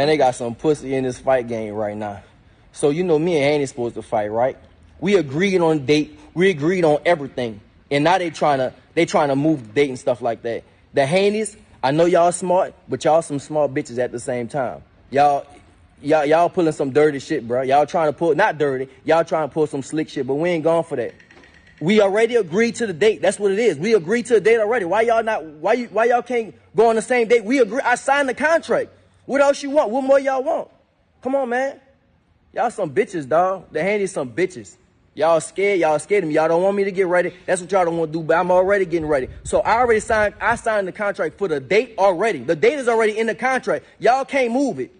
Man, they got some pussy in this fight game right now. So you know me and Haney supposed to fight, right? We agreed on date. We agreed on everything. And now they trying to move the date and stuff like that. The Haneys, I know y'all smart, but y'all some smart bitches at the same time. Y'all pulling some dirty shit, bro. Y'all trying to pull, not dirty, y'all trying to pull some slick shit, but we ain't going for that. We already agreed to the date. That's what it is. We agreed to the date already. Why y'all can't go on the same date? We agree. I signed the contract. What else you want? What more y'all want? Come on, man. Y'all some bitches, dog. The Haney's some bitches. Y'all scared of me. Y'all don't want me to get ready. That's what y'all don't want to do, but I'm already getting ready. So I signed the contract for the date already. The date is already in the contract. Y'all can't move it.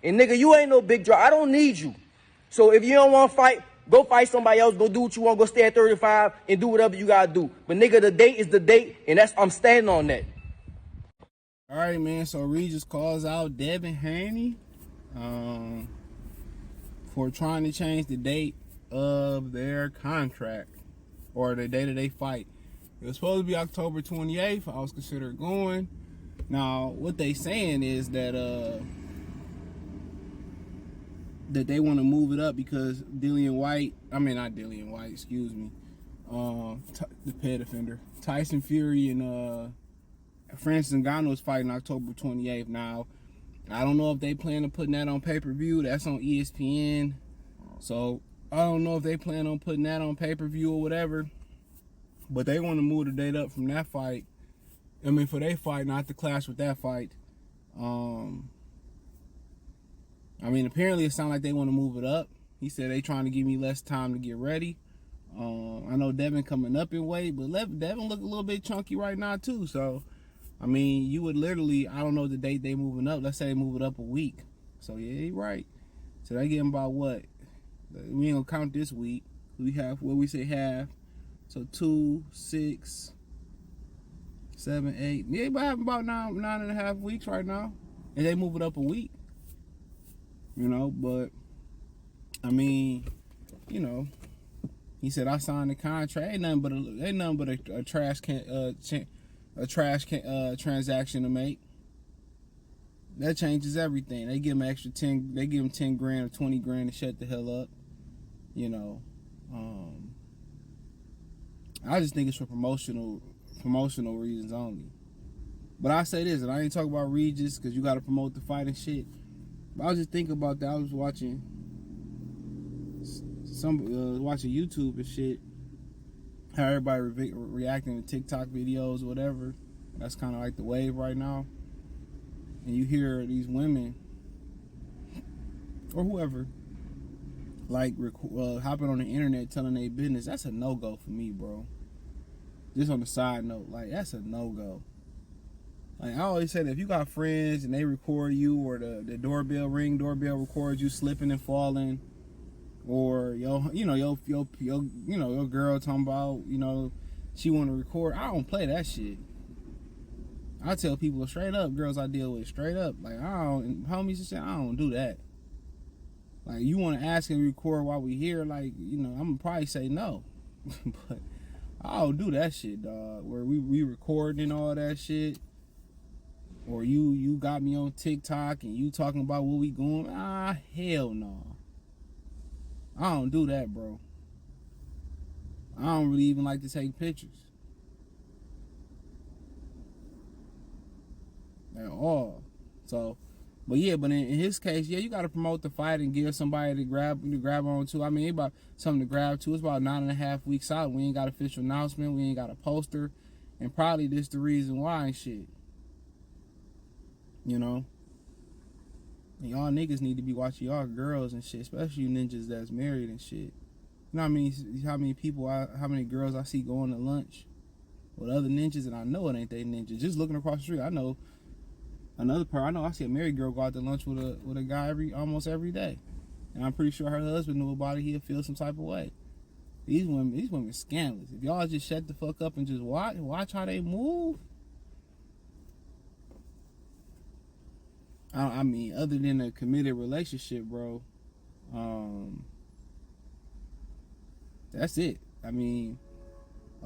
And nigga, you ain't no big draw. I don't need you. So if you don't want to fight, go fight somebody else. Go do what you want. Go stay at 35 and do whatever you got to do. But nigga, the date is the date, and I'm standing on that. All right, man. So Regis calls out Devin Haney for trying to change the date of their contract or the day that they fight. It was supposed to be October 28th. I was considered going. Now, what they saying is that that they want to move it up because the pet offender, Tyson Fury and Francis Ngannou is fighting October 28th. Now, I don't know if they plan on putting that on pay-per-view. That's on ESPN. So, I don't know if they plan on putting that on pay-per-view or whatever. But they want to move the date up from that fight. For their fight, not to clash with that fight. Apparently it sounds like they want to move it up. He said they trying to give me less time to get ready. I know Devin coming up in weight, but Devin look a little bit chunky right now too. So, you would literally, I don't know the date they moving up. Let's say they move it up a week. So, yeah, you're right. So, they getting about what? We ain't going to count this week. We have, what we say half. So, 2, 6, 7, 8. Yeah, about 9.5 weeks right now. And they move it up a week. But, he said, I signed the contract. Ain't nothing but a trash transaction to make. That changes everything. They give him extra 10. They give him 10 grand or 20 grand to shut the hell up. I just think it's for promotional reasons only. But I say this, and I ain't talking about Regis because you got to promote the fight and shit. But I was just thinking about that. I was watching watching YouTube and shit. How everybody reacting to TikTok videos or whatever. That's kind of like the wave right now. And you hear these women or whoever hopping on the internet telling their business. That's a no-go for me, bro. Just on the side note, that's a no-go. I always say that if you got friends and they record you, or the doorbell records you slipping and falling, or your girl talking about, she want to record, I don't play that shit. I tell people straight up, girls I deal with straight up, homies and shit, I don't do that. You want to ask and record while we here, I'm gonna probably say no. But I don't do that shit, dog. Where we recording and all that shit. Or you got me on TikTok and you talking about where we going. Hell no. I don't do that, bro. I don't really even like to take pictures. At all. So, but in his case, yeah, you got to promote the fight and give somebody to grab on to. It's about something to grab to. It's about 9.5 weeks out. We ain't got official announcement. We ain't got a poster. And probably this the reason why and shit. And y'all niggas need to be watching y'all girls and shit, especially you ninjas that's married and shit. How many girls I see going to lunch with other ninjas, and I know it ain't they ninjas. Just looking across the street, I know I see a married girl go out to lunch with a guy almost every day. And I'm pretty sure her husband knew about it, he'll feel some type of way. These women scandalous. If y'all just shut the fuck up and just watch how they move. Other than a committed relationship, bro, that's it. A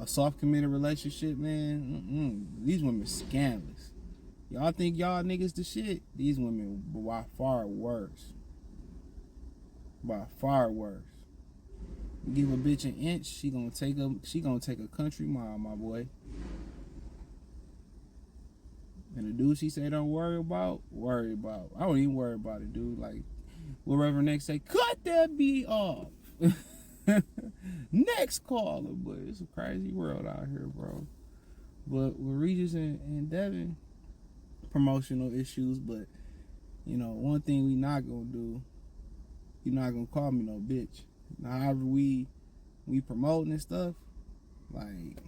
soft committed relationship, man, these women scandalous. Y'all think y'all niggas the shit? These women by far worse. By far worse. Give a bitch an inch, she gonna take a country mile, my boy. And the dude she say don't worry about. I don't even worry about it, dude. Like, will Reverend Next say, cut that beat off. Next caller, but it's a crazy world out here, bro. But with Regis and Devin, promotional issues, but you know, one thing we not gonna do, you're not gonna call me no bitch. Now, however we promoting and stuff, like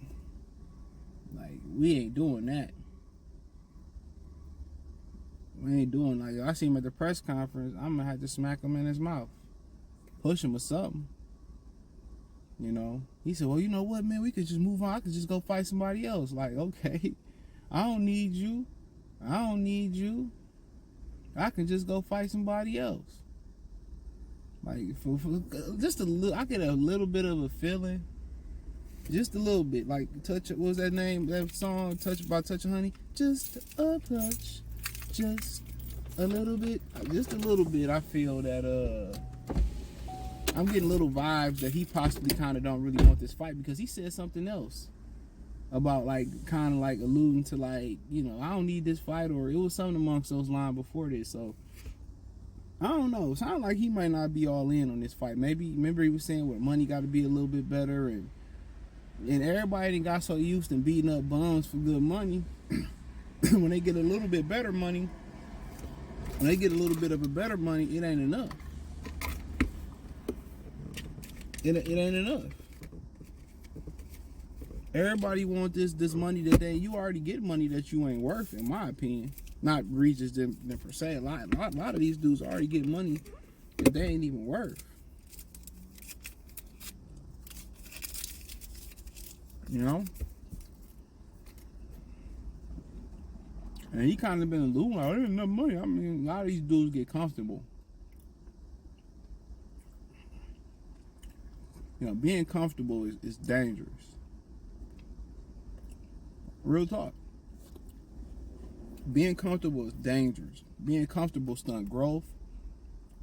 we ain't doing that. We ain't doing like I see him at the press conference. I'm gonna have to smack him in his mouth, push him or something. You know, he said, well, you know what, man, we could just move on. I could just go fight somebody else. Like, okay, I don't need you. I can just go fight somebody else. Like, for just a little, I get a little bit of a feeling, just a little bit. Like, touch. What was that name? That song, "Touch" by Touch of Honey. Just a touch, just a little bit, I feel that I'm getting little vibes that he possibly kind of don't really want this fight, because he said something else about, like, kind of like alluding to, like, you know, I don't need this fight, or it was something amongst those lines before this. So I don't know. It sounds like he might not be all in on this fight. Maybe, remember he was saying what money got to be a little bit better, and everybody done got so used to beating up bums for good money. When they get a little bit better money, it ain't enough. It ain't enough. Everybody want this money that you already get money that you ain't worth, in my opinion. Not Regis than per se. A lot of these dudes already get money that they ain't even worth. You know? And he kind of been alluding, like, there's enough money. I mean, a lot of these dudes get comfortable. You know, being comfortable is dangerous. Real talk. Being comfortable is dangerous. Being comfortable stunt growth.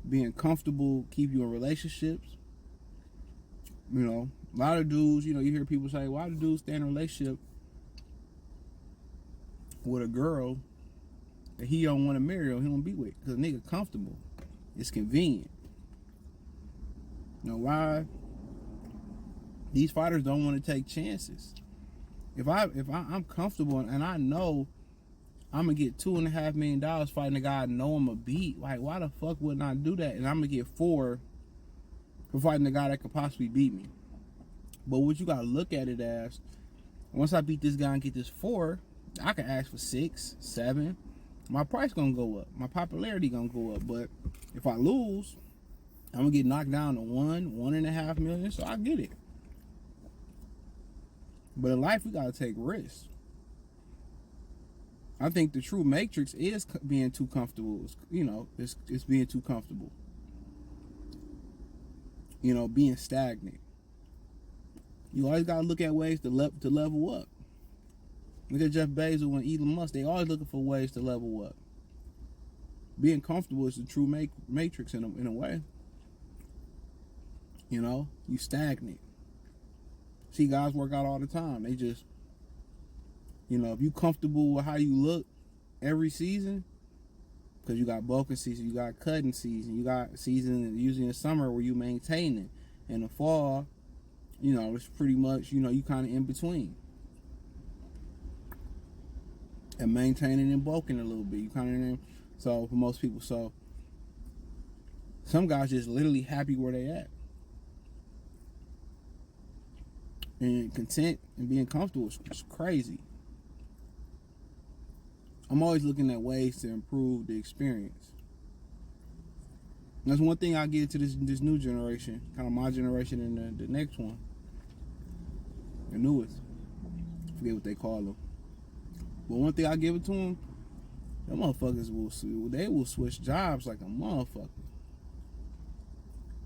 Being comfortable keep you in relationships. You know, a lot of dudes, you know, you hear people say, why do dudes stay in a relationship with a girl that he don't want to marry or he don't be with? Because nigga comfortable. It's convenient. You know why? These fighters don't want to take chances. If I'm comfortable and I know I'm gonna get $2.5 million fighting a guy I know I'm a beat, like, why the fuck wouldn't I do that? And I'm gonna get $4 for fighting a guy that could possibly beat me. But what you gotta look at it as, once I beat this guy and get this $4, I can ask for $6, $7. My price gonna go up. My popularity gonna go up. But if I lose, I'm gonna get knocked down to $1.5 million. So I get it. But in life, we gotta take risks. I think the true matrix is being too comfortable. You know, it's being too comfortable. You know, being stagnant. You always gotta look at ways to level up. Look at Jeff Bezos and Elon Musk. They always looking for ways to level up. Being comfortable is the true matrix in a way. You know, you stagnate. See guys work out all the time. They just, you know, if you comfortable with how you look every season, because you got bulking season, you got cutting season, you got season usually in the summer where you maintain it. In the fall, you know, it's pretty much, you know, you kind of in between. And maintaining and bulking a little bit. You kind of in. So for most people, so some guys just literally happy where they at. And content and being comfortable is crazy. I'm always looking at ways to improve the experience. And that's one thing I give to this new generation, kind of my generation and the next one, the newest. I forget what they call them. But one thing I give it to them, them motherfuckers will switch jobs like a motherfucker.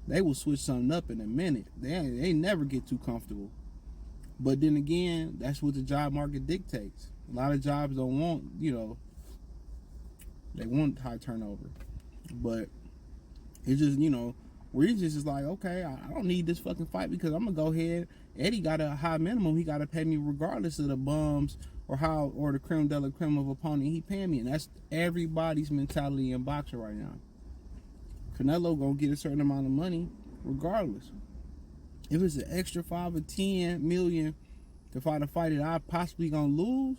They will switch something up in a minute. They never get too comfortable. But then again, that's what the job market dictates. A lot of jobs don't want, you know, They want high turnover. But it's just, Regis is like, okay, I don't need this fucking fight because I'm gonna go ahead. Eddie got a high minimum. He gotta pay me regardless of the bums or the creme de la creme of opponent he paying me. And that's everybody's mentality in boxing right now. Canelo gonna get a certain amount of money regardless. If it's an extra 5 or 10 million to fight a fight that I possibly gonna lose,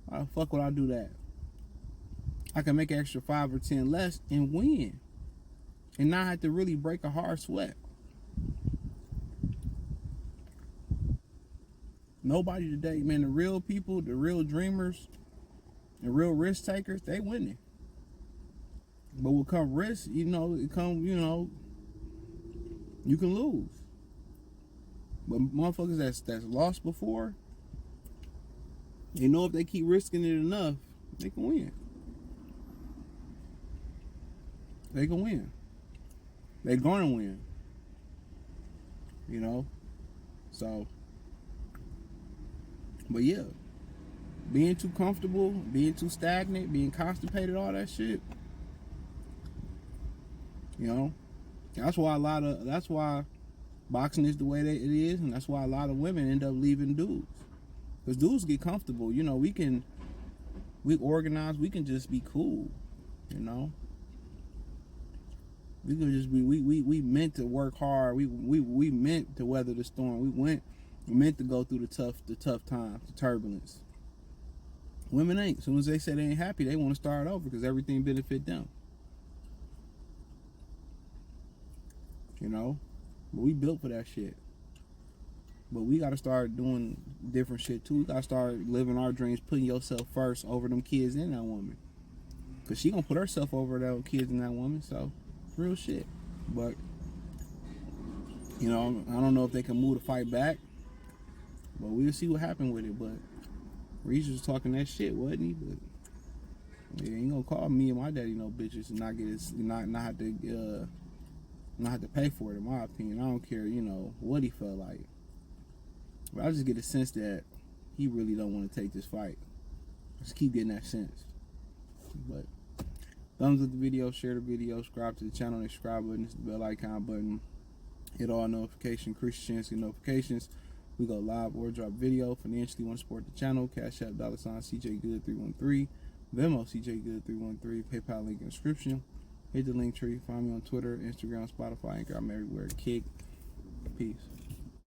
why the fuck would I do that? I can make an extra 5 or 10 less and win, and not have to really break a hard sweat. Nobody today, man, the real people, the real dreamers, the real risk takers, they winning. But when come risk, you can lose. But motherfuckers that's lost before, they know if they keep risking it enough, they can win. They can win. They're gonna win. So, but yeah, being too comfortable, being too stagnant, being constipated, all that shit. That's why boxing is the way that it is, and that's why a lot of women end up leaving dudes. Because dudes get comfortable. We organize, we can just be cool, We can just be, we meant to work hard. We meant to weather the storm. We meant to go through the tough times, the turbulence. Women ain't. As soon as they say they ain't happy, they want to start over because everything benefit them. But we built for that shit. But we got to start doing different shit too. We got to start living our dreams, putting yourself first over them kids and that woman. Because she going to put herself over those kids and that woman. So, real shit. But, I don't know if they can move the fight back. But we'll see what happened with it. But Regis was talking that shit, wasn't he? But yeah, he ain't gonna call me and my daddy no bitches and not have to pay for it, in my opinion. I don't care, what he felt like. But I just get a sense that he really don't want to take this fight. Just keep getting that sense. But thumbs up the video, share the video, subscribe to the channel, and subscribe button, it's the bell icon button. Hit all notifications, increase your chance to get notifications. We go live or drop video. Financially want to support the channel, Cash App, $CJGood313, Venmo, CJGood313, PayPal link in the description. Hit the link tree, find me on Twitter, Instagram, Spotify, Anchor, I'm everywhere. Kick. Peace.